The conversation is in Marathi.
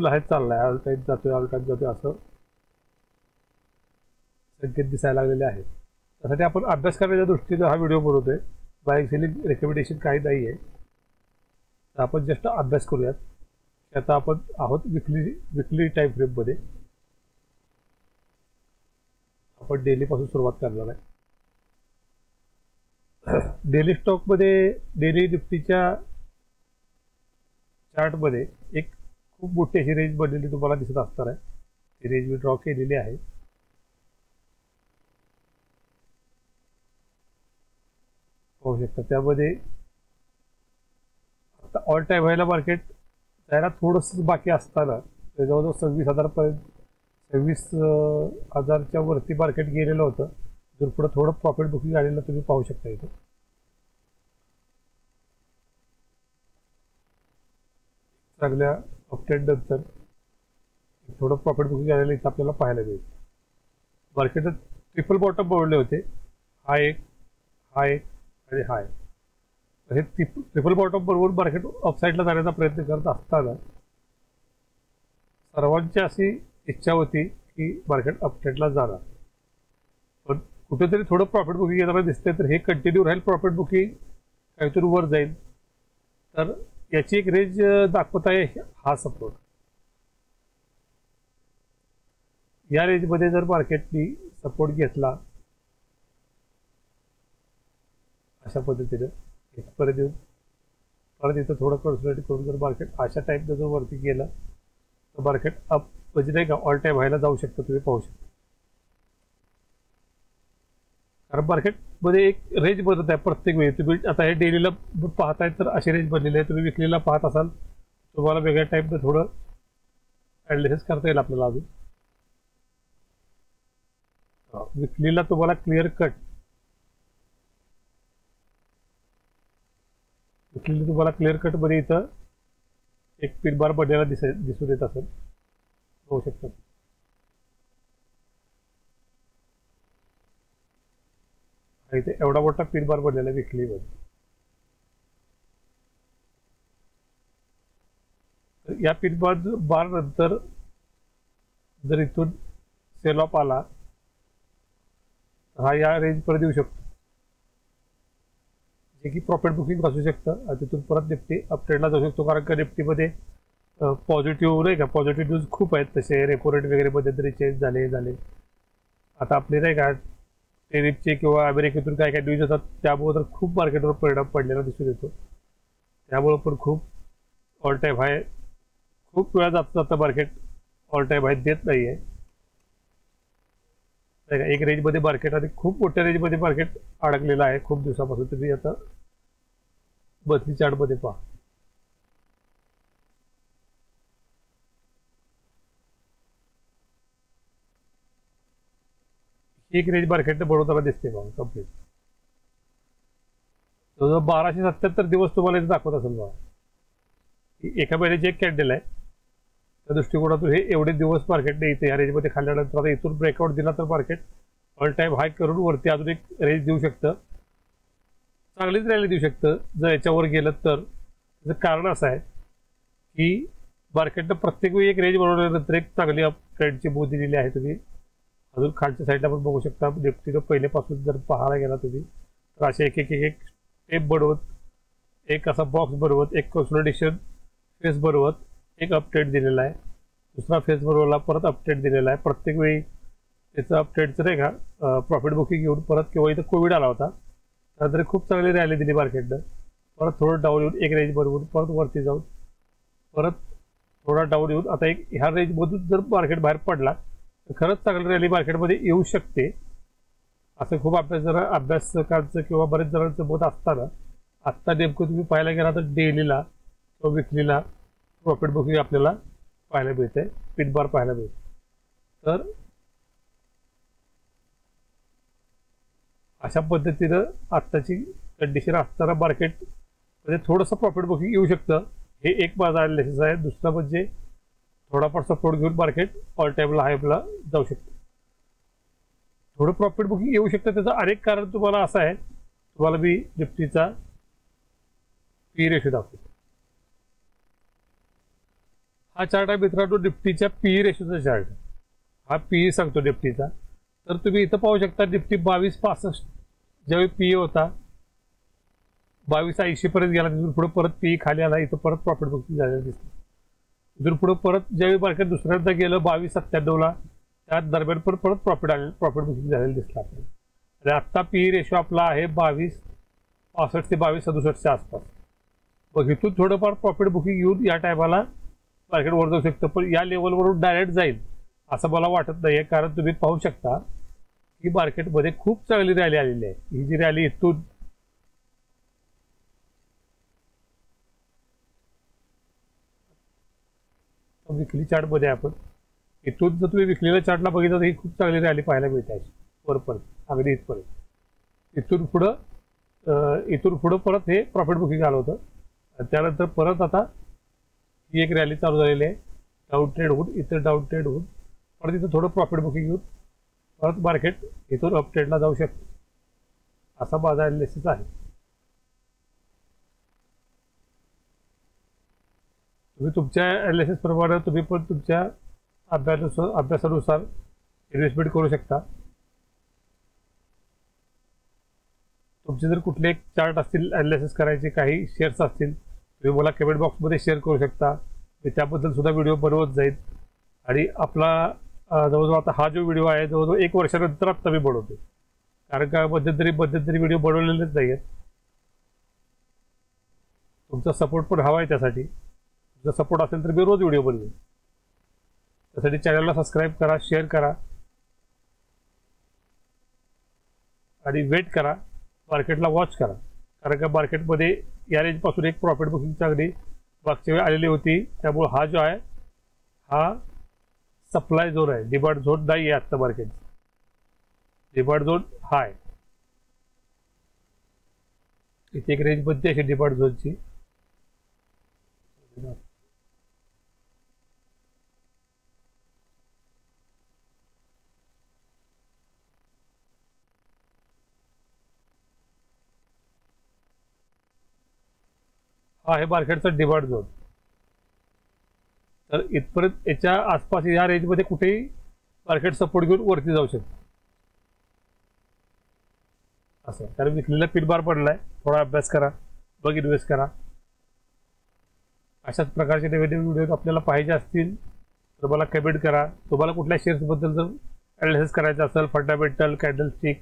टाईमला हे चाललाय, ऑल टाईम जातोय ऑल टाईम जातोय असं संकेत दिसायला लागलेले आहेत. त्यासाठी आपण अभ्यास करण्याच्या दृष्टीने हा व्हिडिओ बनवतोय. बाय सेलिंग रेकमेंडेशन काही नाही आहे. तर आपण जस्ट अभ्यास करूयात. आता आपण आहोत विकली टाईम फ्रेममध्ये. आपण डेली पासून सुरुवात करणार आहे. डेली स्टॉकमध्ये डेली निफ्टीच्या चार्टमध्ये एक खूप मोठी अशी रेंज बनलेली तुम्हाला दिसत असणार आहे. ती रेंज मी ड्रॉ केलेली आहे. पाहू शकता त्यामध्ये आता ऑल टाईम व्हायला मार्केट जायला थोडंसं बाकी असताना जवळजवळ 26,000पर्यंत 26,000च्या वरती मार्केट गेलेलं होतं. जर पुढे थोडं प्रॉफिट बुकिंग आलेलं तुम्ही पाहू शकता इथं. चांगल्या अपडेट नंतर थोडं प्रॉफिट बुकिंग आलेलं इथं आपल्याला पाहायला मिळेल. मार्केटात ट्रिपल बॉटम बनवले होते. हा एक आणि हा एक. हे ट्रिपल बॉटम बरोबर मार्केट अपसाईडला जाण्याचा प्रयत्न करत असताना सर्वांची अशी इच्छा होती की मार्केट अपसाईडला जाणार, पण कुठेतरी थोडं प्रॉफिट बुकिंग येताना दिसतंय. तर हे कंटिन्यू राहील प्रॉफिट बुकिंग, काहीतरी वर जाईल. तर याची एक रेंज दाखवत आहे हा सपोर्ट. या रेंजमध्ये जर मार्केटनी सपोर्ट घेतला अशा पद्धतीने परत येऊन परत इथं थोडं कन्सल्टेट करून जर मार्केट अशा टाईपनं जर वरती गेलं तर मार्केट अप म्हणजे नाही का ऑल टाईम व्हायला जाऊ शकतं. तुम्ही पाहू शकता. कारण मार्केटमध्ये एक रेंज बनत आहे प्रत्येक वेळी. तुम्ही आता हे डेलीला पाहताय तर अशी रेंज बनलेली आहे. तुम्ही विकलीला पाहत असाल तुम्हाला वेगळ्या टाईपनं थोडं ॲनालिसिस करता येईल आपल्याला. अजून विकलीला तुम्हाला क्लिअर कट मध्ये इथं एक पिन बार बनलेला दिसून येत असेल. होऊ शकतं. इथे एवढा मोठा पिन बार बनलेला विकलीमध्ये. तर या पिन बार नंतर जर इथून सेल ऑफ आला तर हा या रेंज परत येऊ शकतो, जे की प्रॉफिट बुकिंग असू शकतं. आणि तिथून परत निफ्टी अपट्रेंडला जाऊ शकतो. कारण का निफ्टीमध्ये पॉझिटिव्ह नाही का पॉझिटिव्ह न्यूज खूप आहेत. तसे रेपो रेट वगैरे मध्यंतरी चेंज झाले. आता आपले नाही का टेरिफचे किंवा अमेरिकेतून काय काय न्यूज येतात त्यामुळे तर खूप मार्केटवर परिणाम पडलेला दिसून येतो. त्यामुळं पण खूप ऑल टाईम हाय खूप वेळा जातं मार्केट ऑल टाईम हाय देत नाही आहे. एक रेंजमध्ये मार्केट आणि खूप मोठ्या रेंजमध्ये मार्केट अडकलेलं आहे खूप दिवसापासून. तुम्ही आता मंथली चार्टमध्ये पहा. एक रेंज मार्केटने बनवताना दिसते बघा कम्प्लीट. 1277 दिवस तुम्हाला इथे दाखवत असेल बघा. एका महिन्याची एक कॅन्डल आहे. त्या दृष्टिकोनातून हे एवढे दिवस मार्केटने इथे या रेंजमध्ये खाल्ल्यानंतर आता इथून ब्रेकआउट दिला तर मार्केट ऑल टाईम हाय करून वरती अजून एक रेंज देऊ शकतं. चांगलीच रॅली देऊ शकतं जर याच्यावर गेलं तर. त्याचं कारण असं आहे की मार्केटनं प्रत्येक वेळी एक रेंज बनवल्यानंतर एक चांगली अप ट्रेंडची मूव दिलेली आहे. तुम्ही अजून खालच्या साईडला पण बघू शकता. निफ्टीनं पहिलेपासून जर पाहायला गेला तुम्ही तर असे एक स्टेप बनवत एक असा बॉक्स बनवत एक कन्सोलिडेशन फेस बनवत एक अपडेट दिलेला आहे. दुसरा फेस बनवला परत अपडेट दिलेला आहे. प्रत्येक वेळी त्याचं अपडेटचं नाही का प्रॉफिट बुकिंग घेऊन परत किंवा इथं कोविड आला होता त्यानंतर खूप चांगली रॅली दिली मार्केटनं. परत थोडं डाऊन येऊन एक रेंज बनवून परत वरती जाऊन परत थोडा डाऊन येऊन आता एक ह्या रेंजमधून जर मार्केट बाहेर पडला तर खरंच चांगली रॅली मार्केटमध्ये येऊ शकते. असं खूप अभ्यासकांचं किंवा बरेच जणांचं मत असताना आत्ता नेमकं तुम्ही पाहायला गेला तर डेलीला किंवा विकलीला प्रॉफिट बुकिंग आपल्याला पाहायला मिळते. पिन बार पाहायला मिळते. तर अशा पद्धतीनं आत्ताची कंडिशन असताना मार्केटमध्ये थोडंसं प्रॉफिट बुकिंग येऊ शकतं. हे एक माझा ॲनालिसिस आहे. दुसरं म्हणजे थोडाफार सपोर्ट घेऊन मार्केट ऑल टाईमला हायला जाऊ शकतं. थोडं प्रॉफिट बुकिंग येऊ शकतं त्याचं अनेक कारण तुम्हाला असं आहे. तुम्हाला मी निफ्टीचा पी रेशो दाखवतो. हा चार्ट आहे मित्रांनो निफ्टीच्या पीई रेशोचा चार्ट. हा पीई सांगतो निफ्टीचा. तर तुम्ही इथं पाहू शकता निफ्टी 22.65 ज्यावेळी पीई होता 22.80 पर्यंत गेला. तिथून पुढे परत पीई खाली आला. इथं परत प्रॉफिट बुकिंग झालेलं दिसतं. तिथून पुढे परत ज्यावेळी मार्केट दुसऱ्यांदा गेलं 22.97ला त्या दरम्यान पण परत प्रॉफिट बुकिंग झालेलं दिसलं आपल्याला. आणि आत्ता पीई रेशो आपला आहे 22.65 ते 22.67च्या आसपास. मग इथून थोडंफार प्रॉफिट बुकिंग येऊन या टायमाला मार्केट वर जाऊ शकतं. पण या लेवलवरून डायरेक्ट जाईल असं मला वाटत नाहीये. कारण तुम्ही पाहू शकता की मार्केटमध्ये खूप चांगली रॅली आलेली आहे. ही जी रॅली इथून विकली चार्टमध्ये आपण इथून जर तुम्ही विकलेल्या चार्टला बघितलं तर ही खूप चांगली रॅली पाहायला मिळते आहे वरपर्यंत अगदी इथपर्यंत. इथून पुढं परत हे प्रॉफिट बुकिंग आलं होतं. त्यानंतर परत आता ही एक रॅली चालू झालेली आहे. डाऊन ट्रेड होऊन इथं डाऊन ट्रेड होऊन परत इथं थोडं प्रॉफिट बुकिंग घेऊन परत मार्केट इथून अप ट्रेडला जाऊ शकतो असा माझा ॲनालिसिस आहे. तुम्ही तुमच्या ॲनालिसिस प्रमाणे तुम्ही पण तुमच्या अभ्यासानुसार इन्व्हेस्टमेंट करू शकता. तुमचे जर कुठले चार्ट असतील ॲनालिसिस करायचे काही शेअर्स असतील तुम्ही मला कमेंट बॉक्समध्ये शेअर करू शकता. मी त्याबद्दल सुद्धा व्हिडिओ बनवत जाईल. आणि आपला जवळजवळ आता हा जो व्हिडिओ आहे जवळजवळ 1 वर्षानंतर आत्ता मी बनवतो. कारण का मध्यंतरी व्हिडिओ बनवलेलेच नाही आहेत. तुमचा सपोर्ट पण हवा आहे. त्यासाठी तुमचा सपोर्ट असेल तर मी रोज व्हिडिओ बनवेन. त्यासाठी चॅनलला सबस्क्राईब करा, शेअर करा आणि वेट करा. मार्केटला वॉच करा. कारण का मार्केटमध्ये या रेंजपासून एक प्रॉफिट बुकिंग चांगली मागच्या वेळी आलेली होती. त्यामुळे हा जो आहे हा सप्लाय झोन आहे. डिमांड झोन नाही आहे आत्ता मार्केट. डिमांड झोन हा आहे. इथे एक रेंज बनते अशी डिमांड झोनची. हा आहे मार्केटचा डिमांड झोन. तर इथपर्यंत याच्या आसपास या रेंजमध्ये कुठेही मार्केट सपोर्ट घेऊन वरती जाऊ शकतो असं. कारण विकलेला पिन बार पडलाय. थोडा अभ्यास करा मग इन्व्हेस्ट करा. अशाच प्रकारचे नवीन व्हिडिओ आपल्याला पाहिजे असतील तर मला कमेंट करा. तुम्हाला कुठल्या शेअर्सबद्दल जर ॲनालिसिस करायचं असेल फंडामेंटल कॅन्डलस्टिक